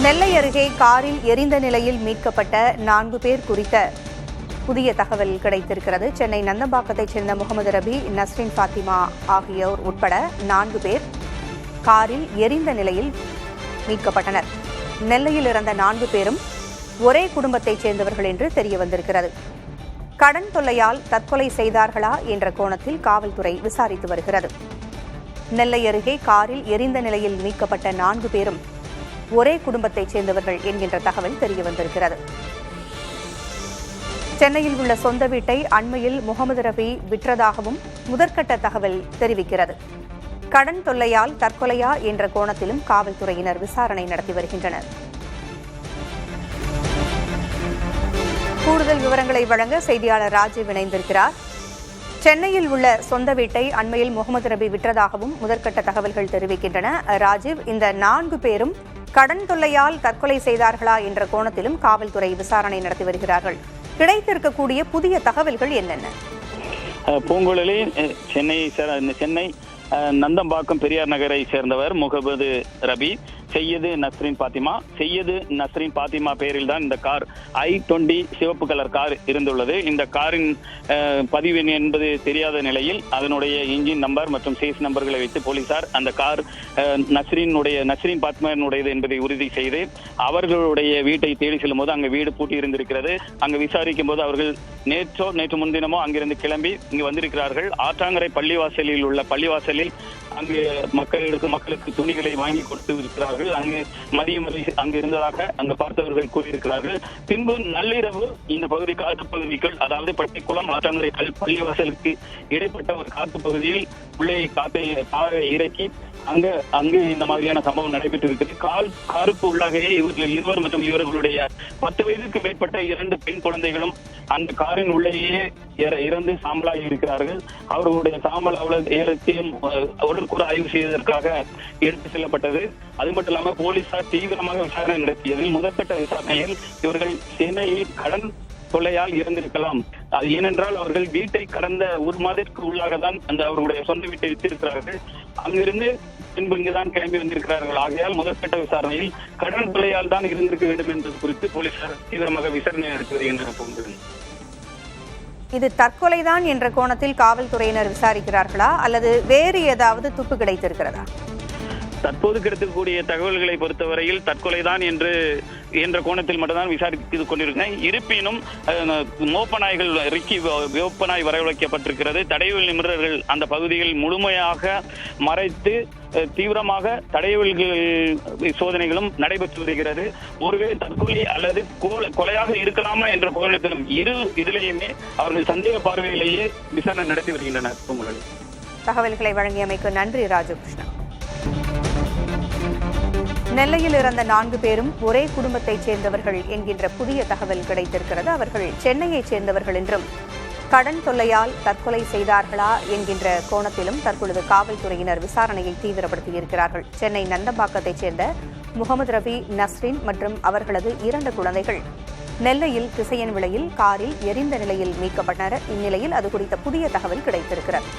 நெல்லை அருகே காரில் எரிந்த நிலையில் மீட்கப்பட்ட 4 பேர் குறித்த புதிய தகவல் கிடைத்திருக்கிறது. சென்னை நந்தம்பாக்கத்தைச் சேர்ந்த முகமது ரபி, நஸ்ரின் ஃபாத்திமா ஆகியோர் உட்பட 4 பேர் காரில் எரிந்த நிலையில் மீட்கப்பட்டனர். நெல்லையில் இறந்த 4 பேரும் ஒரே குடும்பத்தைச் சேர்ந்தவர்கள் என்று தெரிய வந்திருக்கிறது. கடன் தொல்லையால் தற்கொலை செய்தார்களா என்ற கோணத்தில் காவல்துறை விசாரித்து வருகிறது. நெல்லை அருகே காரில் எரிந்த நிலையில் மீட்கப்பட்ட 4 பேரும் ஒரே குடும்பத்தைச் சேர்ந்தவர்கள் என்கின்ற தகவல் தெரிய வந்திருக்கிறது. சென்னையில் உள்ள சொந்த வீட்டை அண்மையில் முகமது ரபி விற்றதாகவும் முதற்கட்ட தகவல் தெரிவிக்கிறது. கடன் தொல்லையால் தற்கொலையா என்ற கோணத்திலும் காவல்துறையினர் விசாரணை நடத்தி வருகின்றனர். கூடுதல் விவரங்களை வழங்க செய்தியாளர் ராஜீவ் இணைந்திருக்கிறார். சென்னையில் உள்ள சொந்த வீட்டை அண்மையில் முகமது ரபி விற்றதாகவும் முதற்கட்ட தகவல்கள் தெரிவிக்கின்றன. ராஜீவ், இந்த 4 பேரும் கடன் தொல்லையால் தற்கொலை செய்தார்களா என்ற கோணத்திலும் காவல்துறை விசாரணை நடத்தி வருகிறார்கள். கிடைத்திருக்கக்கூடிய புதிய தகவல்கள் என்னென்ன? பூங்குழலி, சென்னை நந்தம்பாக்கம் பெரியார் நகரை சேர்ந்தவர் முகமது ரபி. செய்யது நஸ்ரின் பாத்திமா பெயரில் தான் இந்த கார் i20 சிவப்பு கலர் கார் இருந்துள்ளது. இந்த காரின் பதிவு என்பது தெரியாத நிலையில் அதனுடைய இன்ஜின் நம்பர் மற்றும் சேஸ் நம்பர்களை வைத்து போலீசார் அந்த கார் நஸ்ரின் பாத்திமாவுடையது என்பதை உறுதி செய்து அவர்களுடைய வீட்டை தேடி செல்லும் போது அங்கு வீடு பூட்டி இருந்திருக்கிறது. அங்கு விசாரிக்கும் போது அவர்கள் நேற்று முன்தினமோ அங்கிருந்து கிளம்பி இங்கு வந்திருக்கிறார்கள். ஆற்றாங்கரை பள்ளிவாசலில் உள்ள பள்ளிவாசலில் அங்கு மக்களுக்கு துணிகளை வாங்கி கொடுத்து இருக்கிறார்கள். அங்கு மதியம் அங்கு இருந்ததாக அங்கு பார்த்தவர்கள் கூறியிருக்கிறார்கள். பின்பு நள்ளிரவு இந்த பகுதி காட்டு பகுதிகள், அதாவது பட்டிக்குளம் ஆற்றங்கரை பள்ளிவாசலுக்கு இடைப்பட்ட ஒரு காட்டு பகுதியில் உள்ளே காரை இறக்கி அங்கு இந்த மாதிரியான சம்பவம் நடைபெற்றிருக்கிறது. காருக்கு உள்ளாகவே இவர்கள் இருவர் மற்றும் இவர்களுடைய 10 வயதுக்கு மேற்பட்ட 2 பெண் குழந்தைகளும் அந்த காரின் உள்ளேயே இறந்து சாம்பலாகி இருக்கிறார்கள். அவர்களுடைய சாம்பல் ஏலத்தையும் உடற்கூறு ஆய்வு செய்வதற்காக எடுத்து செல்லப்பட்டது. அது மட்டும் இல்லாமல் போலீசார் தீவிரமாக விசாரணை நடத்தியதில் முதற்கட்ட விசாரணையில் இவர்கள் சென்னையில் கடன் தொல்லையால் இருந்திருக்கலாம். அது ஏனென்றால் அவர்கள் வீட்டை கடந்த 1 மாதத்திற்கு உள்ளாக தான் அவர்களுடைய சொந்த வீட்டை வித்திருக்கிறார்கள். அங்கிருந்து பின்பு இங்குதான் கிளம்பி வந்திருக்கிறார்கள். ஆகையால் முதற்கட்ட விசாரணையில் கடன் தொல்லையால் தான் இருந்திருக்க வேண்டும் என்பது குறித்து போலீசார் தீவிரமாக விசாரணை நடத்தி வருகின்றனர். இது தற்கொலைதான் என்ற கோணத்தில் காவல்துறையினர் விசாரிக்கிறார்களா அல்லது வேறு ஏதாவது துப்பு கிடைத்திருக்கிறதா? தற்போது கிடைக்கக்கூடிய தகவல்களை பொறுத்தவரையில் தற்கொலைதான் என்ற கோணத்தில் மட்டும்தான் விசாரித்துக் கொண்டிருக்கிறேன். இருப்பினும் மோப்பநாய்கள் வேப்பநாய் வரவழைக்கப்பட்டிருக்கிறது. தடயவியல் நிபுணர்கள் அந்த பகுதியில் முழுமையாக மறைத்து தீவிரமாக தடயவியல் சோதனைகளும் நடைபெற்று வருகிறது. ஒருவேளை தற்கொலை அல்லது கொலையாக இருக்கலாமா என்ற கோணத்திலும் இதிலேயுமே அவர்கள் சந்தேக பார்வையிலேயே விசாரணை நடத்தி வருகின்றனர். தகவல்களை வழங்கியமைக்கு நன்றி ராஜகிருஷ்ணா. நெல்லையில் இறந்த 4 பேரும் ஒரே குடும்பத்தைச் சேர்ந்தவர்கள் என்கின்ற புதிய தகவல் கிடைத்திருக்கிறது. அவர்கள் சென்னையைச் சேர்ந்தவர்கள் என்றும் கடன் தொல்லையால் தற்கொலை செய்தார்களா என்கின்ற கோணத்திலும் தற்பொழுது காவல்துறையினர் விசாரணையை தீவிரப்படுத்தியிருக்கிறார்கள். சென்னை நந்தம்பாக்கத்தைச் சேர்ந்த முகமது ரபி, நஸ்ரின் மற்றும் அவர்களது 2 குழந்தைகள் நெல்லையில் திசையன் விளையில் காரில் எரிந்த நிலையில் மீட்கப்பட்டனர். இந்நிலையில் அது குறித்த புதிய தகவல் கிடைத்திருக்கிறது.